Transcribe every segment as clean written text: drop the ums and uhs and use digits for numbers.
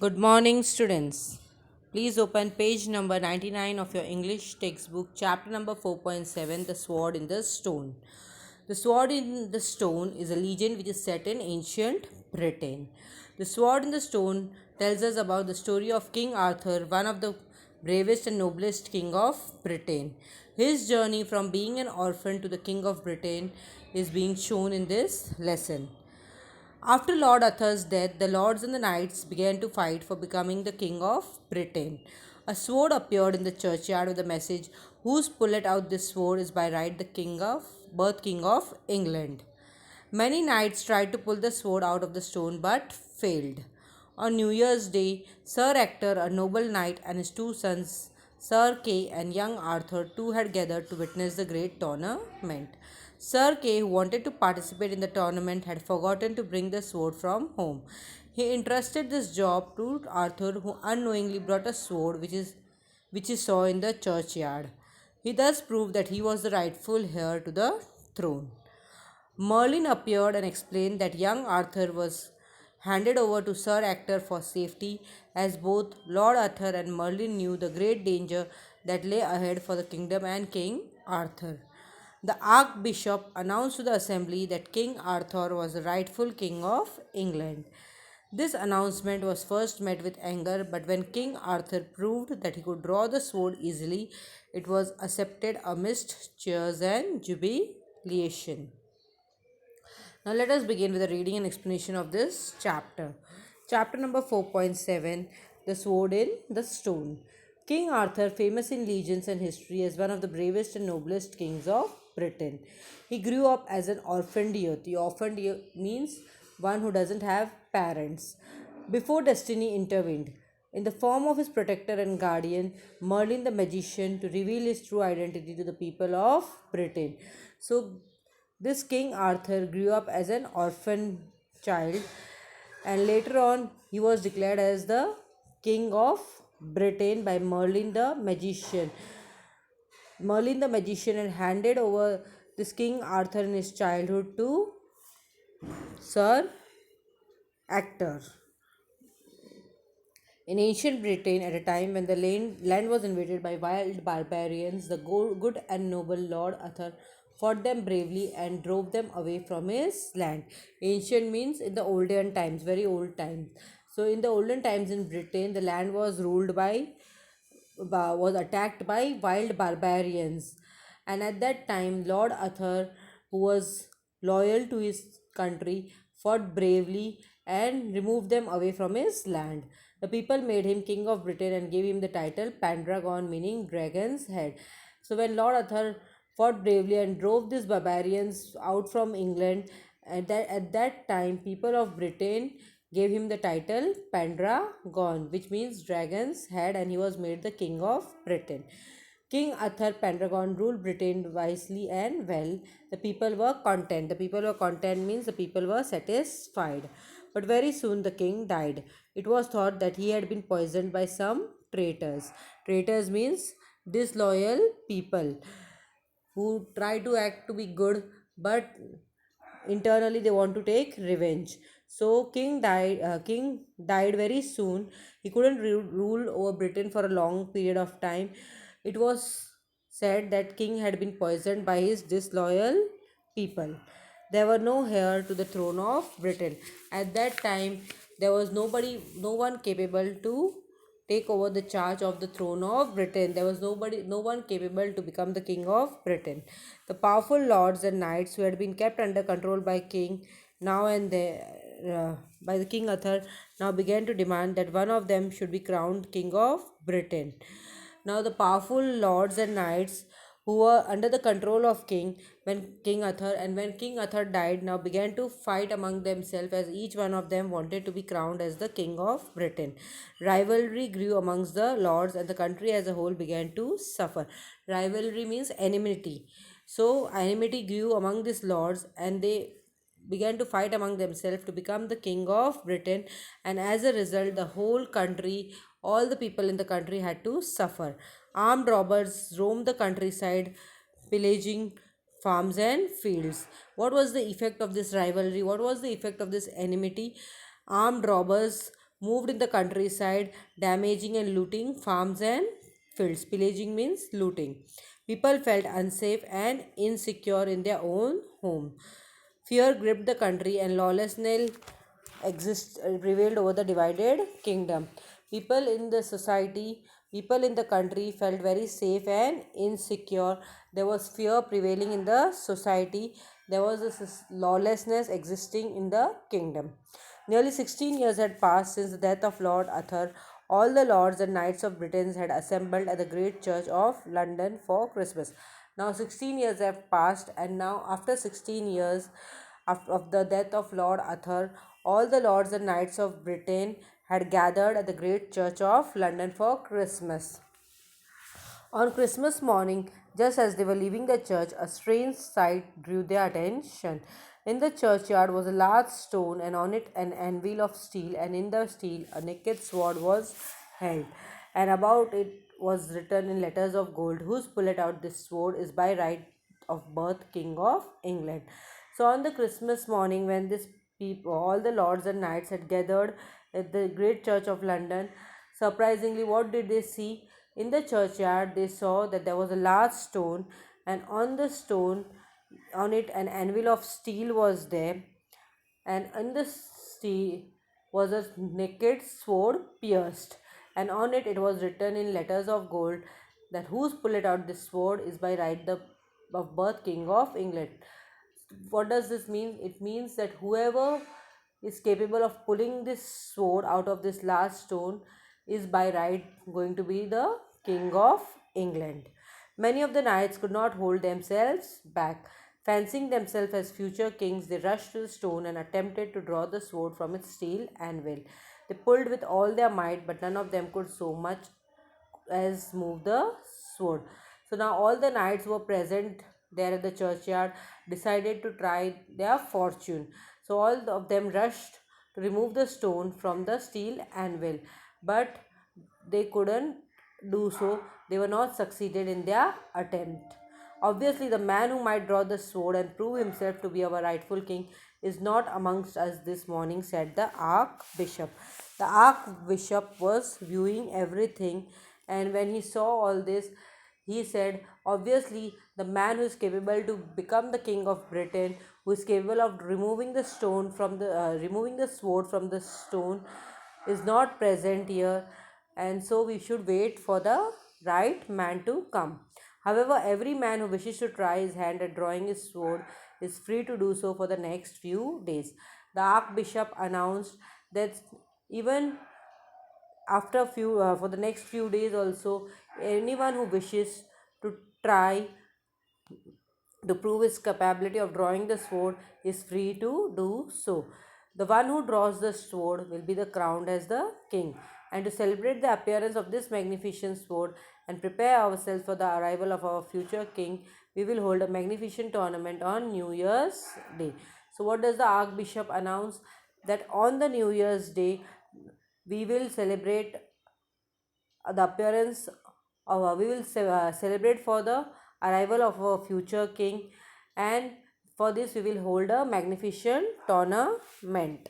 Good morning, students. Please open page number 99 of your English textbook, chapter number 4.7, The Sword in the Stone. The Sword in the Stone is a legend which is set in ancient Britain. The Sword in the Stone tells us about the story of King Arthur, one of the bravest and noblest king of Britain. His journey from being an orphan to the king of Britain is being shown in this lesson. After Lord Arthur's death, the lords and the knights began to fight for becoming the king of Britain. A sword appeared in the churchyard with a message, "Whose pulleth out this sword is by right the king of England." Many knights tried to pull the sword out of the stone but failed. On New Year's Day, Sir Ector, a noble knight, and his two sons, Sir Kay and young Arthur, too had gathered to witness the great tournament. Sir Kay, who wanted to participate in the tournament, had forgotten to bring the sword from home. He entrusted this job to Arthur, who unknowingly brought a sword which he saw in the churchyard. He thus proved that he was the rightful heir to the throne. Merlin appeared and explained that young Arthur was handed over to Sir Ector for safety, as both Lord Arthur and Merlin knew the great danger that lay ahead for the kingdom and King Arthur. The Archbishop announced to the assembly that King Arthur was the rightful king of England. This announcement was first met with anger, but when King Arthur proved that he could draw the sword easily, it was accepted amidst cheers and jubilation. Now let us begin with a reading and explanation of this chapter. Chapter number 4.7, The Sword in the Stone. King Arthur, famous in legends and history as one of the bravest and noblest kings of Britain. He grew up as an orphaned youth. The orphaned youth means one who doesn't have parents. Before destiny intervened, in the form of his protector and guardian, Merlin the magician, to reveal his true identity to the people of Britain. So this King Arthur grew up as an orphan child, and later on he was declared as the King of Britain by Merlin the magician. Merlin the magician had handed over this King Arthur in his childhood to Sir Ector. In ancient Britain, at a time when the land was invaded by wild barbarians, the good and noble Lord Arthur fought them bravely and drove them away from his land. Ancient means in the olden times, very old times. So, in the olden times in Britain, the land was ruled was attacked by wild barbarians, and at that time, Lord Arthur, who was loyal to his country, fought bravely and removed them away from his land. The people made him king of Britain and gave him the title Pendragon, meaning dragon's head. So when Lord Arthur fought bravely and drove these barbarians out from England, at that time people of Britain gave him the title Pendragon, which means dragon's head, and he was made the king of Britain. King Arthur Pendragon ruled Britain wisely and well. The people were content. The people were content means the people were satisfied. But very soon the king died. It was thought that he had been poisoned by some traitors. Traitors means disloyal people who try to act to be good, but internally they want to take revenge. So king died very soon. He couldn't rule over Britain for a long period of time. It was said that king had been poisoned by his disloyal people. There were no heir to the throne of Britain. At that time, there was no one capable to take over the charge of the throne of Britain. There was no one capable to become the king of Britain. The powerful lords and knights who had been kept under control by King now and then by the King Arthur now began to demand that one of them should be crowned king of Britain. Now the powerful lords and knights who were under the control of when King Arthur died, now began to fight among themselves, as each one of them wanted to be crowned as the king of Britain. Rivalry grew amongst the lords, and the country as a whole began to suffer. Rivalry means enmity. So enmity grew among these lords, and they began to fight among themselves to become the king of Britain, and as a result the whole country, all the people in the country had to suffer. Armed robbers roamed the countryside, pillaging farms and fields. What was the effect of this rivalry? What was the effect of this enmity? Armed robbers moved in the countryside, damaging and looting farms and fields. Pillaging means looting. People felt unsafe and insecure in their own home. Fear gripped the country and lawlessness prevailed over the divided kingdom. People in the society, people in the country felt very safe and insecure. There was fear prevailing in the society. There was a lawlessness existing in the kingdom. Nearly 16 years had passed since the death of Lord Arthur. All the lords and knights of Britain had assembled at the great church of London for Christmas. Now 16 years have passed, and now after 16 years of the death of Lord Arthur, all the lords and knights of Britain had gathered at the great church of London for Christmas. On Christmas morning, just as they were leaving the church, a strange sight drew their attention. In the churchyard was a large stone, and on it an anvil of steel, and in the steel a naked sword was held, and about it was written in letters of gold, "Whose pulleth out this sword is by right of birth King of England." So on the Christmas morning, when this people, all the lords and knights had gathered at the great church of London, surprisingly, what did they see? In the churchyard, they saw that there was a large stone, and on the stone, on it, an anvil of steel was there, and in the steel was a naked sword pierced, and on it was written in letters of gold that whose pulled out this sword is by right the of birth King of England. What does this mean? It means that whoever is capable of pulling this sword out of this large stone is by right going to be the King of England. Many of the knights could not hold themselves back. Fancying themselves as future kings, they rushed to the stone and attempted to draw the sword from its steel anvil. They pulled with all their might, but none of them could so much as move the sword. So now all the knights who were present there at the churchyard decided to try their fortune. So all of them rushed to remove the stone from the steel anvil, but they couldn't do so. They were not succeeded in their attempt. Obviously, the man who might draw the sword and prove himself to be our rightful king is not amongst us this morning, said the Archbishop. The Archbishop was viewing everything, and when he saw all this, he said, obviously, the man who is capable to become the king of Britain, who is capable of removing the removing the sword from the stone, is not present here, and so we should wait for the right man to come. However, every man who wishes to try his hand at drawing his sword is free to do so for the next few days. The Archbishop announced that even after few for the next few days also, anyone who wishes to try to prove his capability of drawing the sword is free to do so. The one who draws the sword will be crowned as the king. And to celebrate the appearance of this magnificent sword and prepare ourselves for the arrival of our future king, we will hold a magnificent tournament on New Year's Day. So, what does the Archbishop announce? That on the New Year's Day, we will celebrate the appearance of we will celebrate for the arrival of our future king, and for this we will hold a magnificent tournament.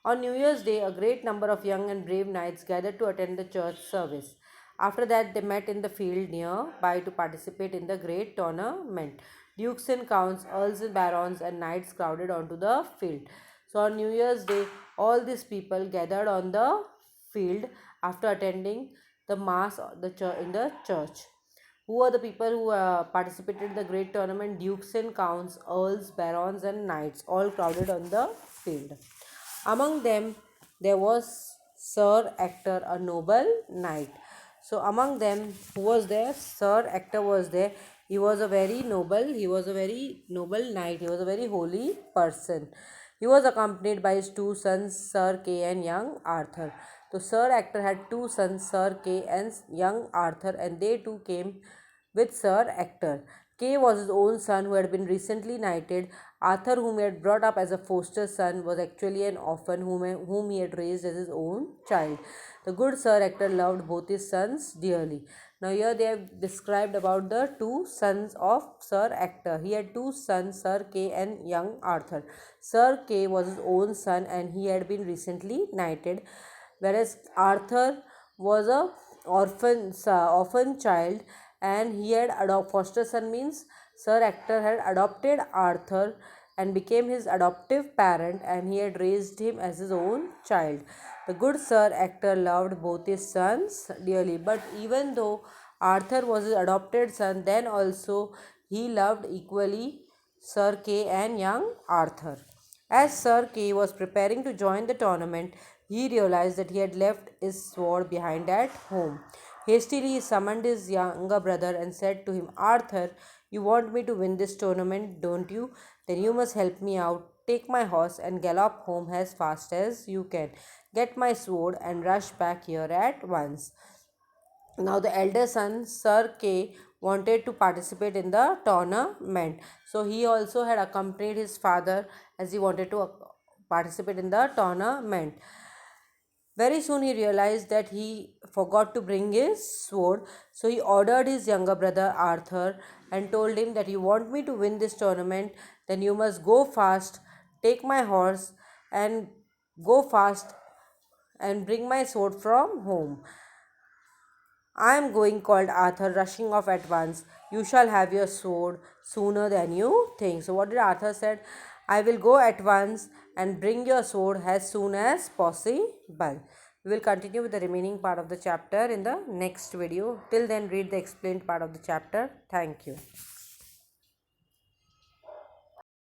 On New Year's Day, a great number of young and brave knights gathered to attend the church service. After that, they met in the field nearby to participate in the great tournament. Dukes and counts, earls and barons, and knights crowded onto the field. So, on New Year's Day, all these people gathered on the field after attending the mass in the church. Who are the people who participated in the great tournament? Dukes and counts, earls, barons, and knights, all crowded on the field. Among them, there was Sir Ector, a noble knight. So, among them, who was there? Sir Ector was there. He was a very noble. He was a very noble knight. He was a very holy person. He was accompanied by his two sons, Sir Kay and young Arthur. So, Sir Ector had two sons, Sir Kay and young Arthur, and they too came with Sir Ector. Kay was his own son who had been recently knighted. Arthur, whom he had brought up as a foster son, was actually an orphan whom he had raised as his own child. The good Sir Ector loved both his sons dearly. Now here they have described about the two sons of Sir Ector. He had two sons, Sir Kay and young Arthur. Sir Kay was his own son and he had been recently knighted. whereas Arthur was a orphan child, and he had foster son means Sir Ector had adopted Arthur and became his adoptive parent, and he had raised him as his own child. The good Sir Ector loved both his sons dearly, but even though Arthur was his adopted son, then also he loved equally Sir Kay and young Arthur. As Sir Kay was preparing to join the tournament, he realized that he had left his sword behind at home. Hastily, he summoned his younger brother and said to him, Arthur, you want me to win this tournament, don't you? Then you must help me out. Take my horse and gallop home as fast as you can. Get my sword and rush back here at once. Now, the elder son, Sir Kay, wanted to participate in the tournament. So, he also had accompanied his father as he wanted to participate in the tournament. Very soon he realized that he forgot to bring his sword, so he ordered his younger brother Arthur and told him that you want me to win this tournament, then you must go fast, take my horse, and go fast and bring my sword from home. I am going, called Arthur, rushing off at once. You shall have your sword sooner than you think. So, what did Arthur said? I will go at once and bring your sword as soon as possible. We will continue with the remaining part of the chapter in the next video. Till then, read the explained part of the chapter. Thank you.